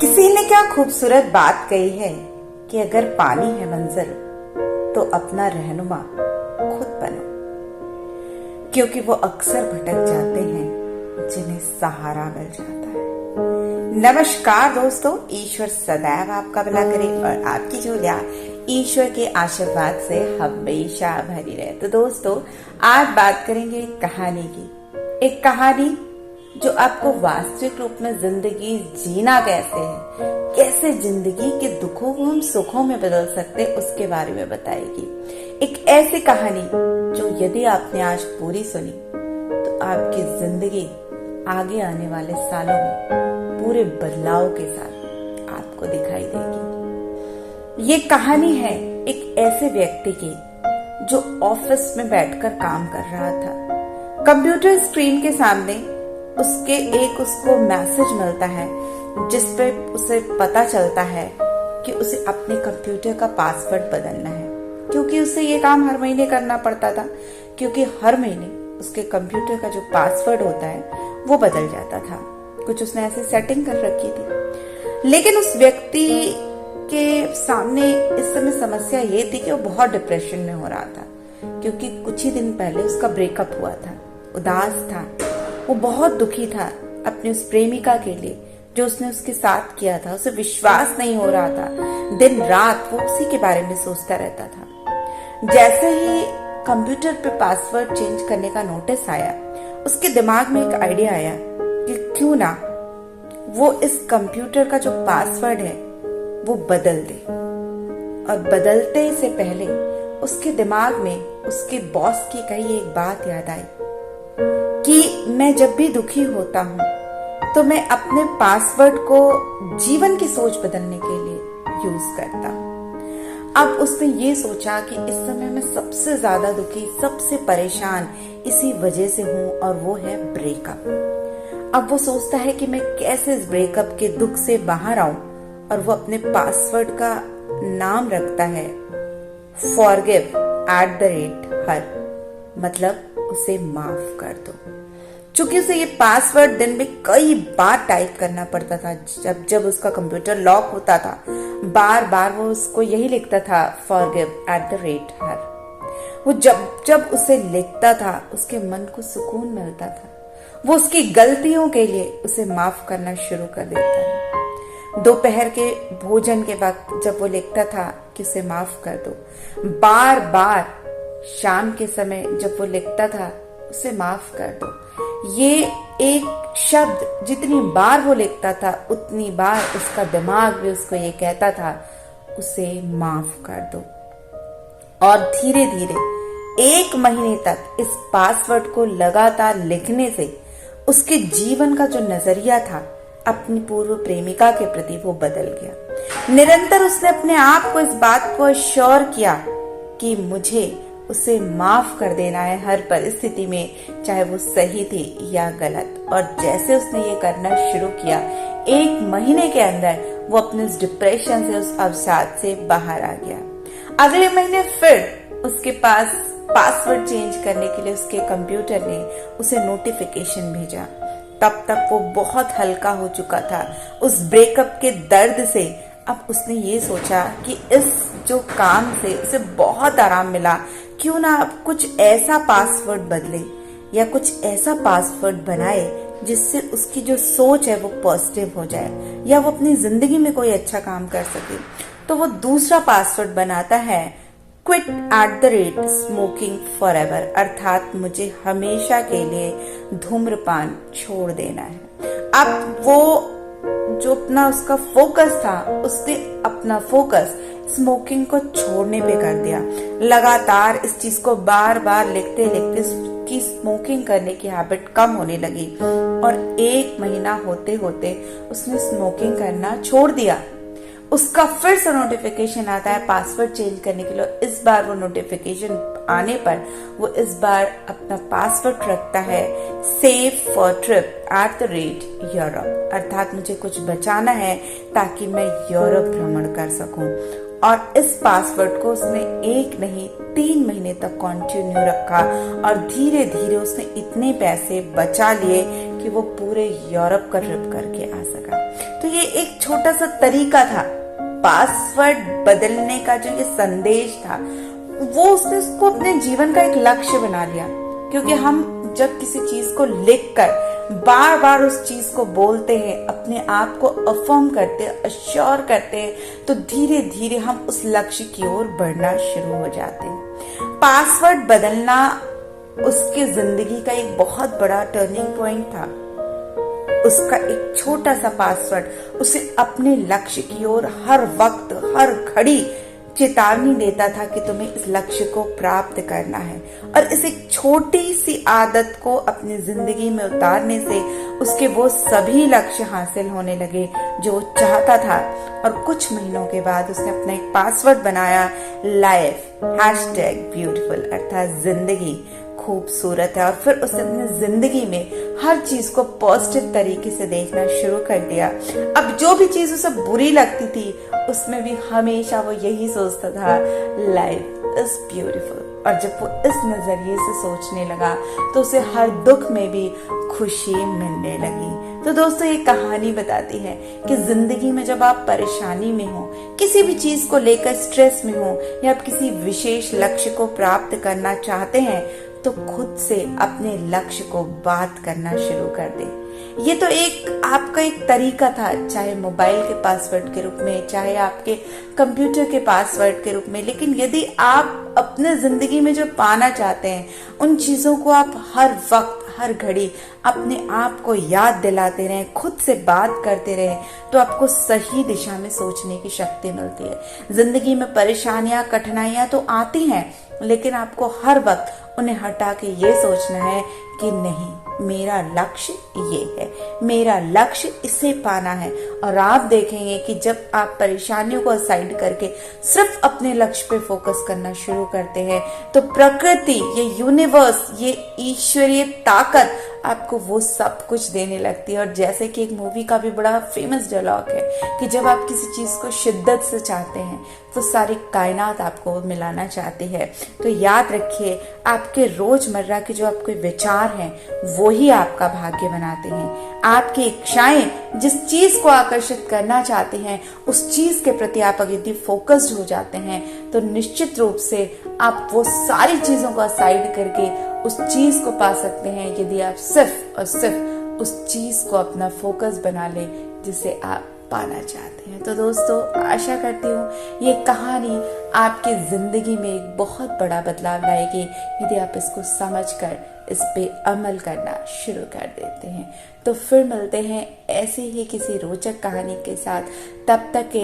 किसी ने क्या खूबसूरत बात कही है कि अगर पानी है मंजिल तो अपना रहनुमा खुद बनो, क्योंकि वो अक्सर भटक जाते हैं जिन्हें सहारा मिल जाता है। नमस्कार दोस्तों, ईश्वर सदैव आपका भला करे और आपकी झोलियां ईश्वर के आशीर्वाद से हमेशा भरी रहे। तो दोस्तों, आज बात करेंगे एक कहानी की, एक कहानी जो आपको वास्तविक रूप में जिंदगी जीना कैसे है, कैसे जिंदगी के दुखों को हम सुखों में बदल सकते हैं, उसके बारे में बताएगी। एक ऐसी कहानी जो यदि आपने आज पूरी सुनी तो आपकी जिंदगी आगे आने वाले सालों में पूरे बदलाव के साथ आपको दिखाई देगी। ये कहानी है एक ऐसे व्यक्ति की जो ऑफिस में बैठकर काम कर रहा था। कंप्यूटर स्क्रीन के सामने उसको मैसेज मिलता है जिस पे उसे पता चलता है कि उसे अपने कंप्यूटर का पासवर्ड बदलना है, क्योंकि उसे ये काम हर महीने करना पड़ता था, क्योंकि हर महीने उसके कंप्यूटर का जो पासवर्ड होता है वो बदल जाता था। कुछ उसने ऐसी सेटिंग कर रखी थी। लेकिन उस व्यक्ति के सामने इस समय समस्या ये थी कि वो बहुत डिप्रेशन में हो रहा था, क्योंकि कुछ ही दिन पहले उसका ब्रेकअप हुआ था। उदास था, वो बहुत दुखी था अपनी उस प्रेमिका के लिए जो उसने उसके साथ किया था। उसे विश्वास नहीं हो रहा था, दिन रात वो उसी के बारे में सोचता रहता था। जैसे ही कंप्यूटर पे पासवर्ड चेंज करने का नोटिस आया, उसके दिमाग में एक आइडिया आया कि क्यों ना वो इस कंप्यूटर का जो पासवर्ड है वो बदल दे। और बदलते से पहले उसके दिमाग में उसके बॉस की कही एक बात याद आई कि मैं जब भी दुखी होता हूँ तो मैं अपने पासवर्ड को जीवन की सोच बदलने के लिए यूज करता हूँ। अब उसने ये सोचा कि इस समय मैं सबसे ज्यादा दुखी, सबसे परेशान इसी वजह से हूँ, और वो है ब्रेकअप। अब वो सोचता है कि मैं कैसे इस ब्रेकअप के दुख से बाहर आऊं, और वो अपने पासवर्ड का नाम रखता है forgive@her, मतलब उसे माफ कर दो। चूंकि उसे ये पासवर्ड दिन में कई बार टाइप करना पड़ता था, जब उसका कंप्यूटर लॉक होता था बार बार वो उसको यही लिखता था forgive@her। वो जब उसे लिखता था उसके मन को सुकून मिलता था। वो उसकी गलतियों के लिए उसे माफ करना शुरू कर देता है। दोपहर के भोजन के वक्त जब वो लिखता था कि उसे माफ कर दो, बार बार शाम के समय जब वो लिखता था उसे माफ कर दो, ये एक शब्द जितनी बार वो लिखता था उतनी बार उसका दिमाग भी उसको ये कहता था उसे माफ कर दो। और धीरे धीरे 1 महीने तक इस पासवर्ड को लगातार लिखने से उसके जीवन का जो नजरिया था अपनी पूर्व प्रेमिका के प्रति वो बदल गया। निरंतर उसने अपने आप को इस बात को अश्योर किया कि मुझे उसे माफ कर देना है हर परिस्थिति में, चाहे वो सही थी या गलत। और जैसे उसने ये करना शुरू किया, 1 महीने के अंदर वो अपने इस डिप्रेशन से, उस अवसाद से बाहर आ गया। अगले महीने फिर उसके पास पासवर्ड चेंज करने के लिए उसके कंप्यूटर ने उसे नोटिफिकेशन भेजा। तब तक वो बहुत हल्का हो चुका था उस ब्रेकअप के दर्द से। अब उसने ये सोचा कि इस जो काम से उसे बहुत आराम मिला, क्यों ना अब कुछ ऐसा पासवर्ड बदले या कुछ ऐसा पासवर्ड बनाए जिससे उसकी जो सोच है वो पॉजिटिव हो जाए, या वो अपनी जिंदगी में कोई अच्छा काम कर सके। तो वो दूसरा पासवर्ड बनाता है quit@smoking forever, अर्थात मुझे हमेशा के लिए धूम्रपान छोड़ देना है। अब वो जो अपना उसका फोकस था, उसने अपना फोकस स्मोकिंग को छोड़ने पे कर दिया। लगातार इस चीज को बार बार लिखते लिखते उसकी स्मोकिंग करने की हैबिट कम होने लगी, और 1 महीना होते होते उसने स्मोकिंग करना छोड़ दिया। उसका फिर से नोटिफिकेशन आता है पासवर्ड चेंज करने के लिए। इस बार वो नोटिफिकेशन आने पर वो इस बार अपना पासवर्ड रखता है सेव फॉर ट्रिप @Europe, अर्थात मुझे कुछ बचाना है ताकि मैं यूरोप भ्रमण कर सकूं। और इस पासवर्ड को उसने 1 नहीं 3 महीने तक कंटिन्यू रखा, और धीरे धीरे उसने इतने पैसे बचा लिए कि वो पूरे यूरोप का ट्रिप करके आ सका। तो ये एक छोटा सा तरीका था, पासवर्ड बदलने का जो ये संदेश था, वो उसने उसको अपने जीवन का एक लक्ष्य बना लिया। क्योंकि हम जब किसी चीज को लिखकर बार बार उस चीज को बोलते हैं, अपने आप को अफर्म करते हैं, अश्योर करते हैं, तो धीरे धीरे हम उस लक्ष्य की ओर बढ़ना शुरू हो जाते हैं। पासवर्ड बदलना उसकी जिंदगी का एक बहुत बड़ा टर्निंग पॉइंट था। उसका एक छोटा सा पासवर्ड उसे अपने लक्ष्य की ओर हर वक्त हर घड़ी चेतावनी देता था कि तुम्हें इस लक्ष्य को प्राप्त करना है। और इस एक छोटी सी आदत को अपनी जिंदगी में उतारने से उसके वो सभी लक्ष्य हासिल होने लगे जो वो चाहता था। और कुछ महीनों के बाद उसने अपना एक पासवर्ड बनाया, लाइफ #ब्यूटीफुल, अर्थात जिंदगी खूबसूरत है। और फिर उसने अपनी जिंदगी में हर चीज को पॉजिटिव तरीके से देखना शुरू कर दिया। अब जो भी चीज उसे बुरी लगती थी उसमें भी हमेशा वो यही सोचता था, लाइफ इज ब्यूटीफुल। और जब वो इस नजरिए से सोचने लगा तो उसे हर दुख में भी खुशी मिलने लगी। तो दोस्तों, ये कहानी बताती है कि जिंदगी में जब आप परेशानी में हो, किसी भी चीज को लेकर स्ट्रेस में हो, या आप किसी विशेष लक्ष्य को प्राप्त करना चाहते हैं, तो खुद से अपने लक्ष्य को बात करना शुरू कर दे। ये तो एक आपका एक तरीका था, चाहे मोबाइल के पासवर्ड के रूप में, चाहे आपके कंप्यूटर के पासवर्ड के रूप में। लेकिन यदि आप अपने जिंदगी में जो पाना चाहते हैं, उन चीजों को आप हर वक्त हर घड़ी अपने आप को याद दिलाते रहें, खुद से बात करते रहें, तो आपको सही दिशा में सोचने की शक्ति मिलती है। जिंदगी में परेशानियां, कठिनाइयां तो आती हैं, लेकिन आपको हर वक्त उन्हें हटा के ये सोचना है कि नहीं, मेरा लक्ष्य ये है, मेरा लक्ष्य इसे पाना है। और आप देखेंगे कि जब आप परेशानियों को असाइड करके सिर्फ अपने लक्ष्य पे फोकस करना शुरू करते हैं, तो प्रकृति, ये यूनिवर्स, ये ईश्वरीय ताकत आपको वो सब कुछ देने लगती है। और जैसे कि एक मूवी का भी बड़ा फेमस डायलॉग है कि जब आप किसी चीज को शिद्दत से चाहते हैं तो सारी कायनात आपको मिलाना चाहती है। तो याद रखिए, आपके रोजमर्रा के जो आपके विचार हैं वो ही आपका भाग्य बनाते हैं। आपकी इच्छाएं जिस चीज को आकर्षित करना चाहते हैं, उस चीज के प्रति आप अगर यदि फोकस्ड हो जाते हैं, तो निश्चित रूप से आप वो सारी चीजों को असाइड करके उस चीज को पा सकते हैं, यदि आप सिर्फ और सिर्फ उस चीज को अपना फोकस बना ले जिसे आप पाना चाहते हैं। तो दोस्तों, आशा करती हूँ ये कहानी आपकी जिंदगी में एक बहुत बड़ा बदलाव लाएगी, यदि आप इसको समझकर इस पे अमल करना शुरू कर देते हैं। तो फिर मिलते हैं ऐसे ही किसी रोचक कहानी के साथ। तब तक